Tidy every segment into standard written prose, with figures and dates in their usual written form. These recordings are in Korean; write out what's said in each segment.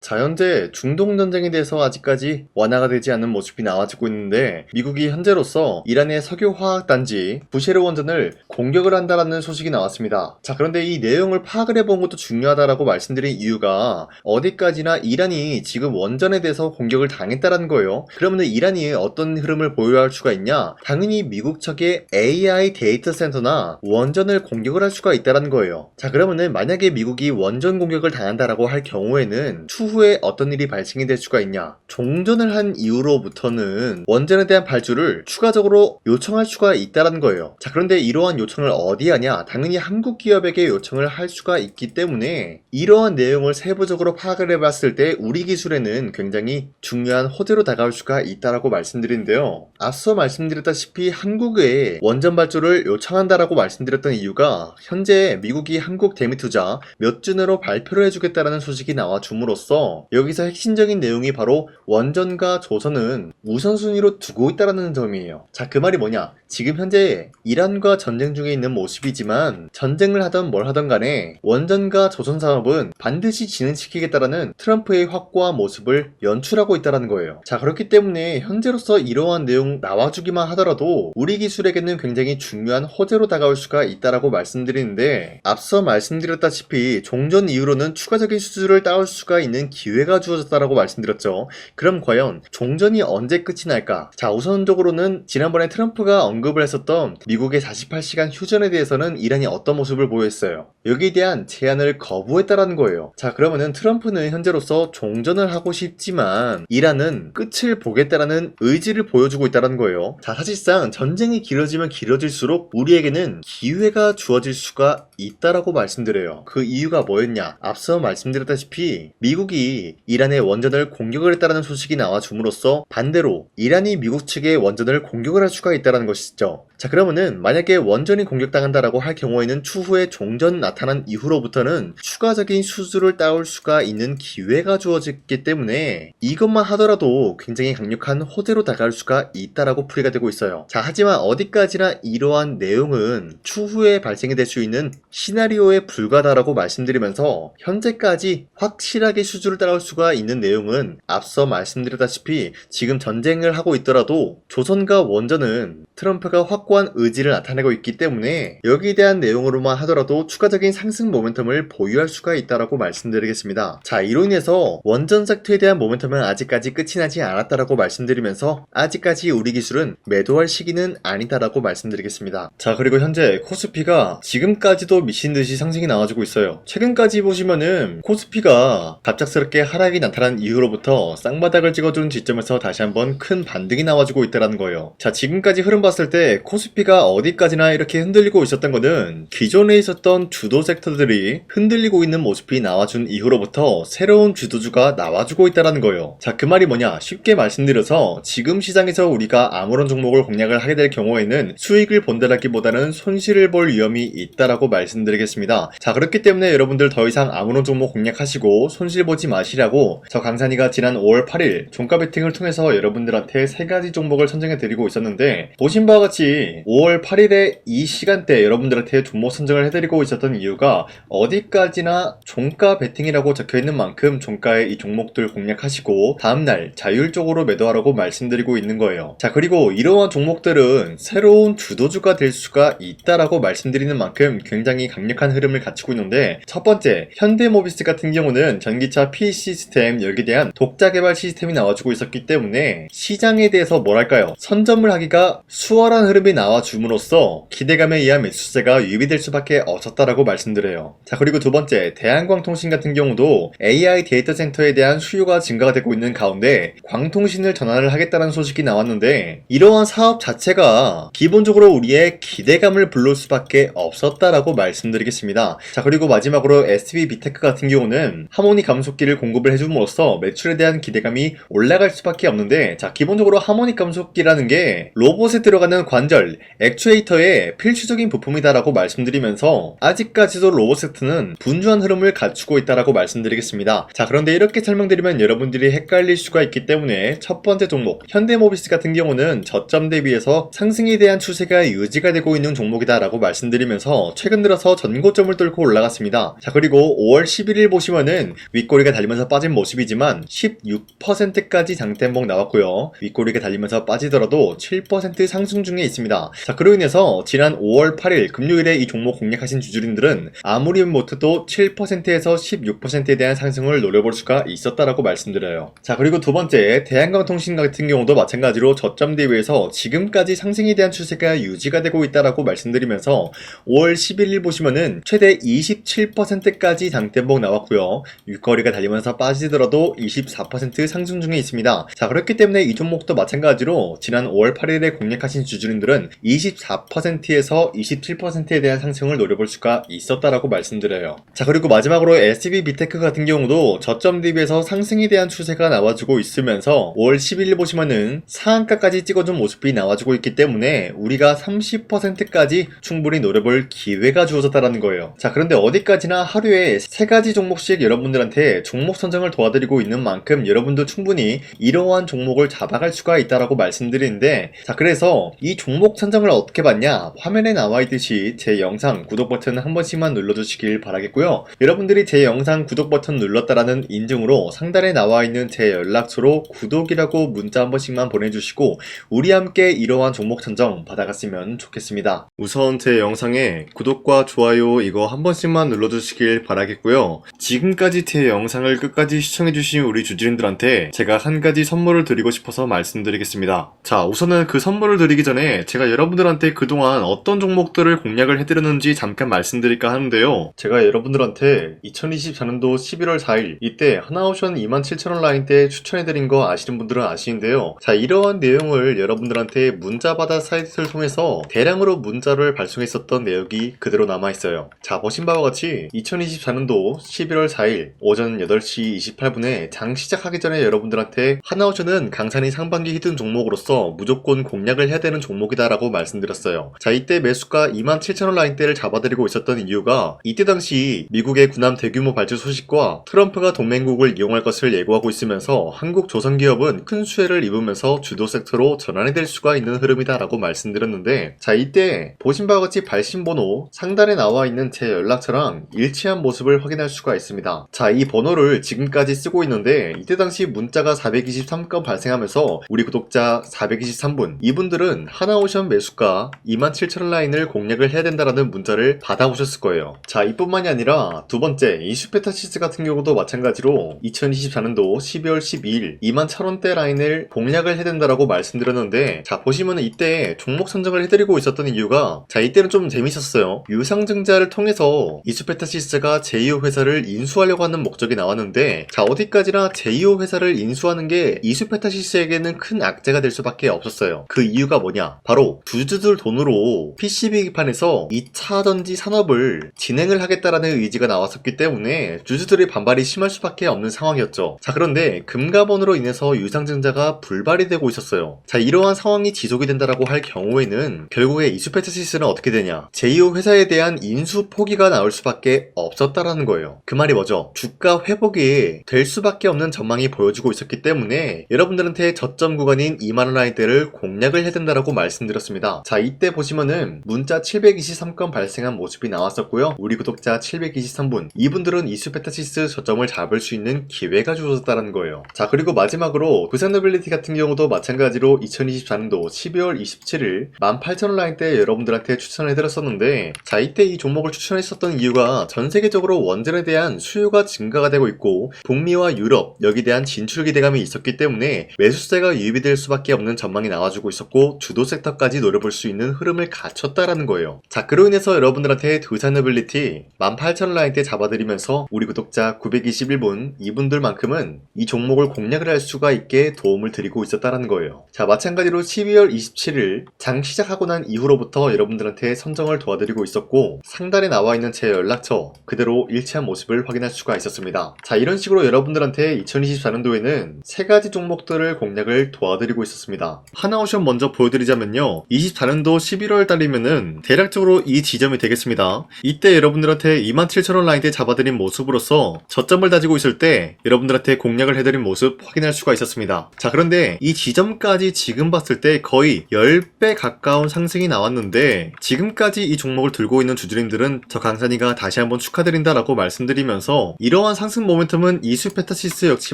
자, 현재 중동전쟁에 대해서 아직까지 완화가 되지 않는 모습이 나와지고 있는데, 미국이 현재로서 이란의 석유화학단지 부셰르 원전을 공격을 한다라는 소식이 나왔습니다. 자, 그런데 이 내용을 파악을 해본 것도 중요하다라고 말씀드린 이유가 어디까지나 이란이 지금 원전에 대해서 공격을 당했다라는 거예요. 그러면 이란이 어떤 흐름을 보유할 수가 있냐? 당연히 미국 측의 AI 데이터 센터나 원전을 공격을 할 수가 있다라는 거예요. 자, 그러면은 만약에 미국이 원전 공격을 당한다라고 할 경우에는 추후에 어떤 일이 발생이 될 수가 있냐? 종전을 한 이후로부터는 원전에 대한 발주를 추가적으로 요청할 수가 있다는 거예요. 자, 그런데 이러한 요청을 어디 하냐? 당연히 한국 기업에게 요청을 할 수가 있기 때문에 이러한 내용을 세부적으로 파악을 해봤을 때 우리 기술에는 굉장히 중요한 호재로 다가올 수가 있다라고 말씀드리는데요. 앞서 말씀드렸다시피 한국의 원전 발주를 요청한다라고 말씀드렸던 이유가 현재 미국이 한국 대미 투자 몇 주 내로 발표를 해주겠다라는 소식이 나와 줌으로써 여기서 핵심적인 내용이 바로 원전과 조선은 우선순위로 두고 있다라는 점이에요. 자, 그 말이 뭐냐? 지금 현재 이란과 전쟁 중에 있는 모습이지만 전쟁을 하던 뭘 하던 간에 원전과 조선 사업은 반드시 진행시키겠다라는 트럼프의 확고한 모습을 연출하고 있다는 거예요. 자, 그렇기 때문에 현재로서 이러한 내용 나와주기만 하더라도 우리 기술에게는 굉장히 중요한 호재로 다가올 수가 있다라고 말씀드리는데, 앞서 말씀드렸다시피 종전 이후로는 추가적인 수주를 따올 수가 있는 기회가 주어졌다라고 말씀드렸죠. 그럼 과연 종전이 언제 끝이 날까? 자, 우선적으로는 지난번에 트럼프가 언급을 했었던 미국의 48시간 휴전에 대해서는 이란이 어떤 모습을 보였어요? 여기에 대한 제안을 거부했다라는 거예요. 자, 그러면은 트럼프는 현재로서 종전을 하고 싶지만 이란은 끝을 보겠다라는 의지를 보여주고 있다는 거예요. 자, 사실상 전쟁이 길어지면 길어질수록 우리에게는 기회가 주어질 수가 있다라고 말씀드려요. 그 이유가 뭐였냐? 앞서 말씀드렸다시피 미국이 이란의 원전을 공격을 했다는 소식이 나와 줌으로써 반대로 이란이 미국 측의 원전을 공격을 할 수가 있다는 것이죠. 자, 그러면은 만약에 원전이 공격당한다라고 할 경우에는 추후에 종전 나타난 이후로부터는 추가적인 수주를 따올 수가 있는 기회가 주어졌기 때문에 이것만 하더라도 굉장히 강력한 호재로 다가올 수가 있다라고 풀이가 되고 있어요. 자, 하지만 어디까지나 이러한 내용은 추후에 발생이 될 수 있는 시나리오에 불과하다라고 말씀드리면서 현재까지 확실하게 수주를 따올 수가 있는 내용은 앞서 말씀드렸다시피 지금 전쟁을 하고 있더라도 조선과 원전은 트럼프가 확고한 의지를 나타내고 있기 때문에 여기에 대한 내용으로만 하더라도 추가적인 상승 모멘텀을 보유할 수가 있다라고 말씀드리겠습니다. 자, 이로 인해서 원전 섹터에 대한 모멘텀은 아직까지 끝이 나지 않았다라고 말씀드리면서 아직까지 우리 기술은 매도할 시기는 아니다라고 말씀드리겠습니다. 자, 그리고 현재 코스피가 지금까지도 미친 듯이 상승이 나와주고 있어요. 최근까지 보시면은 코스피가 갑작스럽게 하락이 나타난 이후로부터 쌍바닥을 찍어준 지점에서 다시 한번 큰 반등이 나와주고 있다는 거예요. 자, 지금까지 흐름 봤을 때 코스피가 어디까지나 이렇게 흔들리고 있었던 거는 기존에 있었던 주도 섹터들이 흔들리고 있는 모습이 나와준 이후로부터 새로운 주도주가 나와주고 있다는 거예요. 자, 그 말이 뭐냐? 쉽게 말씀드려서 지금 시장에서 우리가 아무런 종목을 공략을 하게 될 경우에는 수익을 본다라기보다는 손실을 볼 위험이 있다라고 말씀드리겠습니다. 자, 그렇기 때문에 여러분들 더 이상 아무런 종목 공략하시고 손실 보지 마시라고 저 강산이가 지난 5월 8일 종가 베팅을 통해서 여러분들한테 3가지 종목을 선정해 드리고 있었는데, 보신 바와 같이 5월 8일에 이 시간대 여러분들한테 종목 선정을 해드리고 있었던 이유가 어디까지나 종가 베팅이라고 적혀있는 만큼 종가의 이 종목들 공략하시고 다음날 자율적으로 매도하라고 말씀드리고 있는 거예요. 자, 그리고 이러한 종목들은 새로운 주도주가 될 수가 있다라고 말씀드리는 만큼 굉장히 강력한 흐름을 갖추고 있는데, 첫 번째 현대모비스 같은 경우는 전기차 P 시스템 여기에 대한 독자 개발 시스템이 나와주고 있었기 때문에 시장에 대해서 뭐랄까요, 선점을 하기가 수월한 흐름이 나와줌으로써 기대감에 의한 매수세가 유입될 수밖에 없었다라고 말씀드려요. 자, 그리고 두 번째 대한광통신 같은 경우도 AI 데이터 센터에 대한 수요가 증가가 되고 있는 가운데 광통신을 전환을 하겠다는 소식이 나왔는데, 이러한 사업 자체가 기본적으로 우리의 기대감을 불러올 수밖에 없었다라고 말씀드리겠습니다. 자, 그리고 마지막으로 SB비테크 같은 경우는 하모니 감속기를 공급을 해줌으로써 매출에 대한 기대감이 올라갈 수밖에 없는데, 자, 기본적으로 하모니 감속기라는 게 로봇에 들어 들어가는 관절, 액추에이터의 필수적인 부품이다라고 말씀드리면서 아직까지도 로보세트는 분주한 흐름을 갖추고 있다라고 말씀드리겠습니다. 자, 그런데 이렇게 설명드리면 여러분들이 헷갈릴 수가 있기 때문에 첫 번째 종목 현대모비스 같은 경우는 저점 대비해서 상승에 대한 추세가 유지가 되고 있는 종목이다라고 말씀드리면서 최근 들어서 전고점을 뚫고 올라갔습니다. 자, 그리고 5월 11일 보시면은 윗꼬리가 달리면서 빠진 모습이지만 16%까지 장대봉 나왔고요. 윗꼬리가 달리면서 빠지더라도 7% 상승 중에 있습니다. 자, 그로 인해서 지난 5월 8일 금요일에 이 종목 공략하신 주주님들은 아무리 못해도 7%에서 16%에 대한 상승을 노려볼 수가 있었다라고 말씀드려요. 자, 그리고 두 번째 대한광통신 같은 경우도 마찬가지로 저점 대비해서 지금까지 상승에 대한 추세가 유지가 되고 있다라고 말씀드리면서 5월 11일 보시면은 최대 27%까지 장대봉 나왔고요. 윗거리가 달리면서 빠지더라도 24% 상승 중에 있습니다. 자, 그렇기 때문에 이 종목도 마찬가지로 지난 5월 8일에 공략하신 주주님들은 24%에서 27%에 대한 상승을 노려볼 수가 있었다라고 말씀드려요. 자, 그리고 마지막으로 SB비테크 같은 경우도 저점 대비해서 상승에 대한 추세가 나와주고 있으면서 5월 11일 보시면은 상한가까지 찍어준 모습이 나와주고 있기 때문에 우리가 30%까지 충분히 노려볼 기회가 주어졌다라는 거예요. 자, 그런데 어디까지나 하루에 3가지 종목씩 여러분들한테 종목 선정을 도와드리고 있는 만큼 여러분도 충분히 이러한 종목을 잡아갈 수가 있다라고 말씀드리는데, 자, 그래서 이 종목 선정을 어떻게 받냐, 화면에 나와 있듯이 제 영상 구독 버튼 한 번씩만 눌러주시길 바라겠고요. 여러분들이 제 영상 구독 버튼 눌렀다라는 인증으로 상단에 나와 있는 제 연락처로 구독이라고 문자 한 번씩만 보내주시고 우리 함께 이러한 종목 선정 받아갔으면 좋겠습니다. 우선 제 영상에 구독과 좋아요 이거 한 번씩만 눌러주시길 바라겠고요. 지금까지 제 영상을 끝까지 시청해주신 우리 주주님들한테 제가 한 가지 선물을 드리고 싶어서 말씀드리겠습니다. 자, 우선은 그 선물을 드리기 전에 제가 여러분들한테 그동안 어떤 종목들을 공략을 해드렸는지 잠깐 말씀드릴까 하는데요. 제가 여러분들한테 2024년도 11월 4일 이때 하나오션 27,000원 라인대 추천해드린 거 아시는 분들은 아시는데요. 자, 이러한 내용을 여러분들한테 문자받아 사이트를 통해서 대량으로 문자를 발송했었던 내역이 그대로 남아있어요. 자, 보신 바와 같이 2024년도 11월 4일 오전 8시 28분에 장 시작하기 전에 여러분들한테 하나오션은 강산이 상반기 히든 종목으로서 무조건 공략을 해야 되는 종목이다 라고 말씀드렸어요. 자, 이때 매수가 27,000원 라인대를 잡아드리고 있었던 이유가 이때 당시 미국의 군함 대규모 발주 소식과 트럼프가 동맹국을 이용할 것을 예고하고 있으면서 한국 조선기업은 큰 수혜를 입으면서 주도 섹터로 전환이 될 수가 있는 흐름이다 라고 말씀드렸는데, 자, 이때 보신 바와 같이 발신번호 상단에 나와 있는 제 연락처랑 일치한 모습을 확인할 수가 있습니다. 자, 이 번호를 지금까지 쓰고 있는데 이때 당시 문자가 423건 발생하면서 우리 구독자 423분, 이분들은 하나오션 매수가 27,000원 라인을 공략을 해야 된다라는 문자를 받아오셨을 거예요. 자, 이뿐만이 아니라 두 번째 이슈페타시스 같은 경우도 마찬가지로 2024년도 12월 12일 21,000원대 라인을 공략을 해야 된다라고 말씀드렸는데, 자, 보시면 이때 종목 선정을 해드리고 있었던 이유가, 자, 이때는 좀 재밌었어요. 유상증자를 통해서 이슈페타시스가 제2호 회사를 인수하려고 하는 목적이 나왔는데, 자, 어디까지나 제2호 회사를 인수하는 게 이슈페타시스에게는 큰 악재가 될 수밖에 없었어요. 그 이유가 뭐냐, 바로 주주들 돈으로 PCB기판에서 2차전지 산업을 진행을 하겠다라는 의지가 나왔었기 때문에 주주들의 반발이 심할 수밖에 없는 상황이었죠. 자, 그런데 금가번으로 인해서 유상증자가 불발이 되고 있었어요. 자, 이러한 상황이 지속이 된다라고 할 경우에는 결국에 이슈페타시스는 어떻게 되냐, 제2호 회사에 대한 인수 포기가 나올 수밖에 없었다라는 거예요. 그 말이 뭐죠? 주가 회복이 될 수밖에 없는 전망이 보여지고 있었기 때문에 여러분들한테 저점 구간인 2만원 라인대를 공략을 해야 된다라고 말씀드렸습니다. 자, 이때 보시면은 문자 723건 발생한 모습이 나왔었고요. 우리 구독자 723분, 이분들은 이슈페타시스 저점을 잡을 수 있는 기회가 주어졌다는 거예요. 자, 그리고 마지막으로 부산노빌리티 같은 경우도 마찬가지로 2024년도 12월 27일 18,000원 라인대 여러분들한테 추천해드렸었는데, 자, 이때 이 종목을 추천했었던 이유가 전 세계적으로 원전에 대한 수요가 증가가 되고 있고 북미와 유럽 여기에 대한 진출 기대감이 있었기 때문에 매수세가 유입이 될 수밖에 없는 전망이 나와주고 있었고 주도 섹터까지 노려볼 수 있는 흐름을 갖췄다라는 거예요. 자, 그로 인해서 여러분들한테 두산노빌리티 18,000원 라인대 잡아드리면서 우리 구독자 921분, 이분들만큼은 이 종목을 공략을 할 수가 있게 도움을 드리고 있었다라는 거예요. 자, 마찬가지로 12월 27일 장 시작하고 난 이후로부터 여러분들한테 선정을 도와드리고 있었고 상단에 나와 있는 제 연락처 그대로 일치한 모습을 확인할 수가 있었습니다. 자, 이런 식으로 여러분들한테 2024년도에는 3가지 종목들을 공략을 도와드리고 있었습니다. 하나오션 먼저 보여드리자면요, 24년도 11월 달이면은 대략적으로 이 지점이 되겠습니다. 이때 여러분들한테 27,000원 라인대 잡아드린 모습으로서 저점을 다지고 있을 때 여러분들한테 공략을 해드린 모습 확인할 수가 있었습니다. 자, 그런데 이 지점까지 지금 봤을 때 거의 10배 가까운 상승이 나왔는데, 지금까지 이 종목을 들고 있는 주주님들은 저 강산이가 다시 한번 축하드린다라고 말씀드리면서, 이러한 상승 모멘텀은 이수페타시스 역시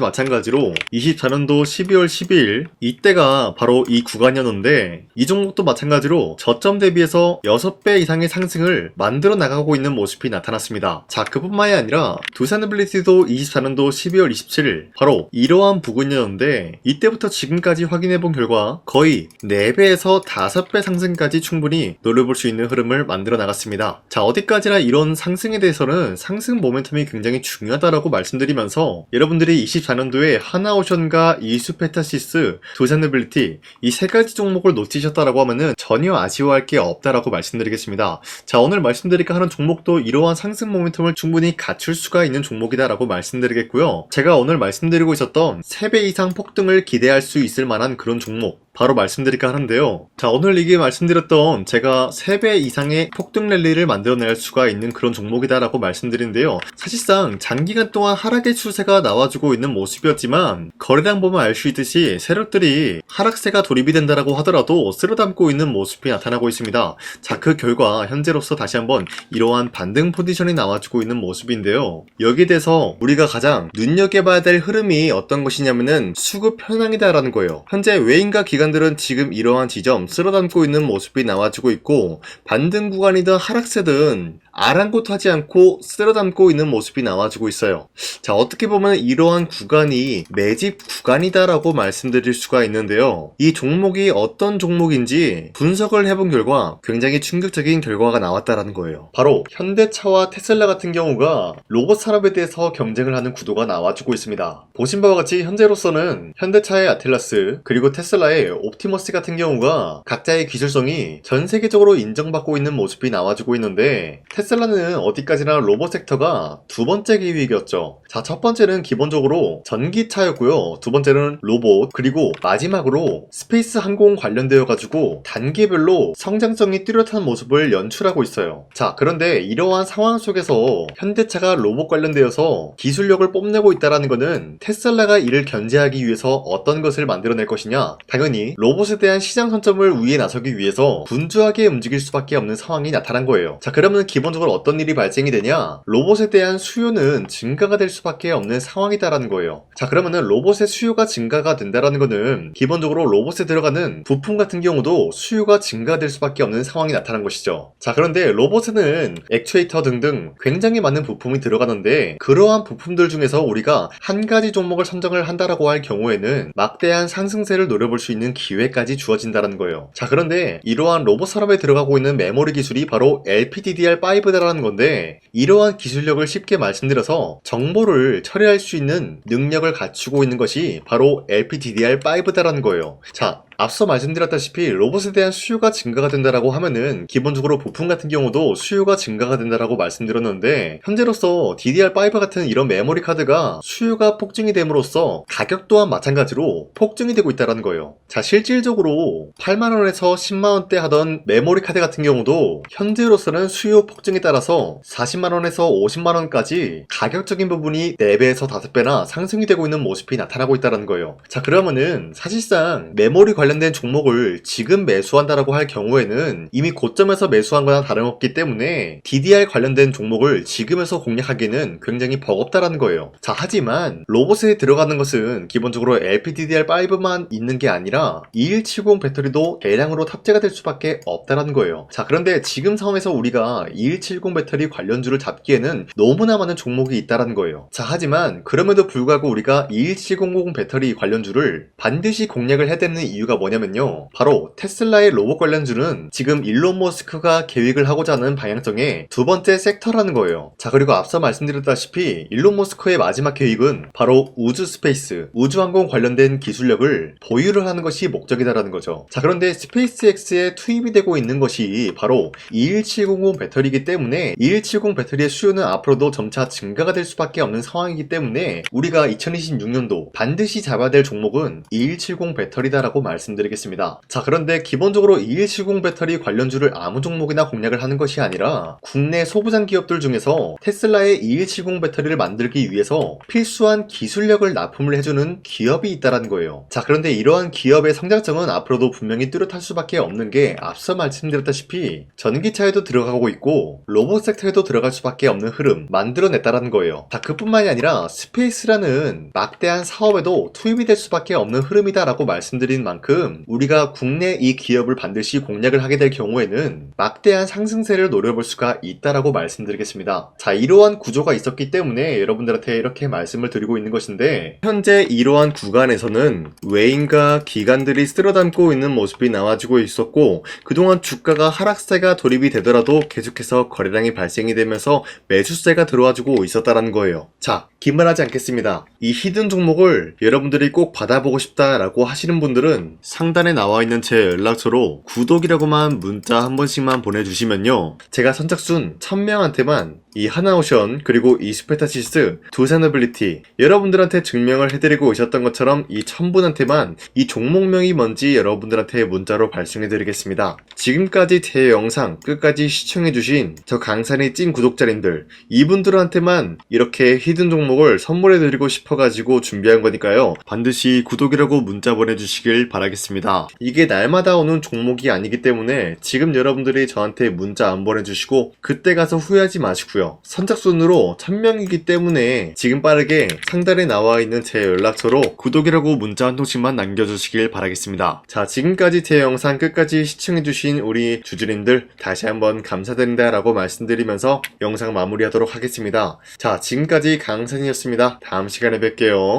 마찬가지로 24년도 12월 12일 이때가 바로 이 구간이었는데, 이 종목도 마찬가지로 저점 대비해서 6배 이상의 상승을 만들어 나가고 있는 모습이 나타났습니다. 자, 그뿐만이 아니라 두산에빌리티도 24년도 12월 27일 바로 이러한 부근이었는데, 이때부터 지금까지 확인해본 결과 거의 4배에서 5배 상승까지 충분히 노려볼 수 있는 흐름을 만들어 나갔습니다. 자, 어디까지나 이런 상승에 대해서는 상승 모멘텀이 굉장히 중요하다라고 말씀드리면서, 여러분들이 24년도에 하나오션과 이수페타시스, 두산에빌리티 이 3가지 종목을 놓치셨다라고 하면은 전혀 아쉬워할 게 없다라고 말씀드리겠습니다. 자, 오늘 말씀드릴까 하는 종목도 이러한 상승 모멘텀을 충분히 갖출 수가 있는 종목이다라고 말씀드리겠고요. 제가 오늘 말씀드리고 있었던 3배 이상 폭등을 기대할 수 있을 만한 그런 종목 바로 말씀드릴까 하는데요. 자, 오늘 이게 말씀드렸던 제가 3배 이상의 폭등 랠리를 만들어낼 수가 있는 그런 종목이다라고 말씀드리는데요. 사실상 장기간 동안 하락의 추세가 나와주고 있는 모습이었지만, 거래량 보면 알 수 있듯이 세력들이 하락세가 돌입이 된다라고 하더라도 쓸어담고 있는 모습이 나타나고 있습니다. 자, 그 결과 현재로서 다시 한번 이러한 반등 포지션이 나와주고 있는 모습인데요. 여기에 대해서 우리가 가장 눈여겨봐야 될 흐름이 어떤 것이냐면은 수급 현황이다라는 거예요. 현재 외인과 기관들은 지금 이러한 지점 쓸어담고 있는 모습이 나와주고 있고, 반등 구간이든 하락세든 아랑곳하지 않고 쓸어담고 있는 모습이 나와주고 있어요. 자, 어떻게 보면 이러한 구간이 매집 구간이다라고 말씀드릴 수가 있는데요. 이 종목이 어떤 종목인지 분석을 해본 결과 굉장히 충격적인 결과가 나왔다라는 거예요. 바로 현대차와 테슬라 같은 경우가 로봇 산업에 대해서 경쟁을 하는 구도가 나와주고 있습니다. 보신 바와 같이 현재로서는 현대차의 아틀라스 그리고 테슬라의 옵티머스 같은 경우가 각자의 기술성이 전 세계적으로 인정받고 있는 모습이 나와주고 있는데, 테슬라는 어디까지나 로봇 섹터가 두 번째 기획이었죠. 자, 첫 번째는 기본적으로 전기차였고요. 두 번째는 로봇, 그리고 마지막으로 스페이스 항공 관련되어 가지고 단계별로 성장성이 뚜렷한 모습을 연출하고 있어요. 자, 그런데 이러한 상황 속에서 현대차가 로봇 관련되어서 기술력을 뽐내고 있다는 것은 테슬라가 이를 견제하기 위해서 어떤 것을 만들어낼 것이냐, 당연히 로봇에 대한 시장 선점을 위해 나서기 위해서 분주하게 움직일 수밖에 없는 상황이 나타난 거예요. 자, 그러면 기본적으로 어떤 일이 발생이 되냐, 로봇에 대한 수요는 증가가 될 수밖에 없는 상황이다라는 거예요. 자, 그러면은 로봇의 수요가 증가가 된다라는 거는 기본적으로 로봇에 들어가는 부품 같은 경우도 수요가 증가될 수밖에 없는 상황이 나타난 것이죠. 자, 그런데 로봇에는 액추에이터 등등 굉장히 많은 부품이 들어가는데, 그러한 부품들 중에서 우리가 한 가지 종목을 선정을 한다라고 할 경우에는 막대한 상승세를 노려볼 수 있는 기회까지 주어진다는 거예요. 자, 그런데 이러한 로봇 산업에 들어가고 있는 메모리 기술이 바로 LPDDR5다라는 건데, 이러한 기술력을 쉽게 말씀드려서 정보를 처리할 수 있는 능력을 갖추고 있는 것이 바로 LPDDR5다라는 거예요. 자, 앞서 말씀드렸다시피 로봇에 대한 수요가 증가가 된다라고 하면은 기본적으로 부품 같은 경우도 수요가 증가가 된다라고 말씀드렸는데, 현재로서 DDR5 같은 이런 메모리 카드가 수요가 폭증이 됨으로써 가격 또한 마찬가지로 폭증이 되고 있다는 거예요. 자, 실질적으로 8만원에서 10만원대 하던 메모리 카드 같은 경우도 현재로서는 수요 폭증에 따라서 40만원에서 50만원까지 가격적인 부분이 4배에서 5배나 상승이 되고 있는 모습이 나타나고 있다는 거예요. 자, 그러면은 사실상 메모리 관련된 종목을 지금 매수한다라고 할 경우에는 이미 고점에서 매수한 거나 다름없기 때문에 DDR 관련된 종목을 지금에서 공략하기는 굉장히 버겁다라는 거예요. 자, 하지만 로봇에 들어가는 것은 기본적으로 LPDDR5만 있는 게 아니라 2170 배터리도 대량으로 탑재가 될 수밖에 없다라는 거예요. 자, 그런데 지금 상황에서 우리가 2170 배터리 관련주를 잡기에는 너무나 많은 종목이 있다라는 거예요. 자, 하지만 그럼에도 불구하고 우리가 21700 배터리 관련주를 반드시 공략을 해야 되는 이유가 뭐냐면요, 바로 테슬라의 로봇 관련주는 지금 일론 머스크가 계획을 하고자 하는 방향성의 두 번째 섹터라는 거예요. 자, 그리고 앞서 말씀드렸다시피 일론 머스크의 마지막 계획은 바로 우주 스페이스, 우주항공 관련된 기술력을 보유를 하는 것이 목적이다라는 거죠. 자, 그런데 스페이스X에 투입이 되고 있는 것이 바로 21700 배터리이기 때문에 21700 배터리의 수요는 앞으로도 점차 증가가 될 수밖에 없는 상황이기 때문에 우리가 2026년도 반드시 잡아야 될 종목은 2170 배터리다라고 말씀드립니다. 말씀드리겠습니다. 자, 그런데 기본적으로 2170 배터리 관련주를 아무 종목이나 공략을 하는 것이 아니라 국내 소부장 기업들 중에서 테슬라의 2170 배터리를 만들기 위해서 필수한 기술력을 납품을 해주는 기업이 있다는 거예요. 자, 그런데 이러한 기업의 성장성은 앞으로도 분명히 뚜렷할 수밖에 없는 게 앞서 말씀드렸다시피 전기차에도 들어가고 있고 로봇 섹터에도 들어갈 수밖에 없는 흐름 만들어냈다라는 거예요. 자, 그뿐만이 아니라 스페이스라는 막대한 사업에도 투입이 될 수밖에 없는 흐름이다라고 말씀드린 만큼 우리가 국내 이 기업을 반드시 공략을 하게 될 경우에는 막대한 상승세를 노려볼 수가 있다라고 말씀드리겠습니다. 자, 이러한 구조가 있었기 때문에 여러분들한테 이렇게 말씀을 드리고 있는 것인데, 현재 이러한 구간에서는 외인과 기관들이 쓸어담고 있는 모습이 나와지고 있었고, 그동안 주가가 하락세가 돌입이 되더라도 계속해서 거래량이 발생이 되면서 매수세가 들어와주고 있었다는 거예요. 자, 기만하지 않겠습니다. 이 히든 종목을 여러분들이 꼭 받아보고 싶다라고 하시는 분들은 상단에 나와 있는 제 연락처로 구독이라고만 문자 한 번씩만 보내주시면요, 제가 선착순 1000명한테만 이 하나오션 그리고 이 스페타시스 두 사너빌리티 여러분들한테 증명을 해드리고 있었던 것처럼 이 1000분한테만 이 종목명이 뭔지 여러분들한테 문자로 발송해드리겠습니다. 지금까지 제 영상 끝까지 시청해주신 저 강산의 찐 구독자님들, 이분들한테만 이렇게 히든 종목을 선물해드리고 싶어가지고 준비한 거니까요, 반드시 구독이라고 문자 보내주시길 바라겠습니다. 이게 날마다 오는 종목이 아니기 때문에 지금 여러분들이 저한테 문자 안 보내주시고 그때 가서 후회하지 마시고요, 선착순으로 1000명이기 때문에 지금 빠르게 상단에 나와 있는 제 연락처로 구독이라고 문자 한 통씩만 남겨주시길 바라겠습니다. 자, 지금까지 제 영상 끝까지 시청해주신 우리 주주님들 다시 한번 감사드린다 라고 말씀드리면서 영상 마무리하도록 하겠습니다. 자, 지금까지 강산이었습니다. 다음 시간에 뵐게요.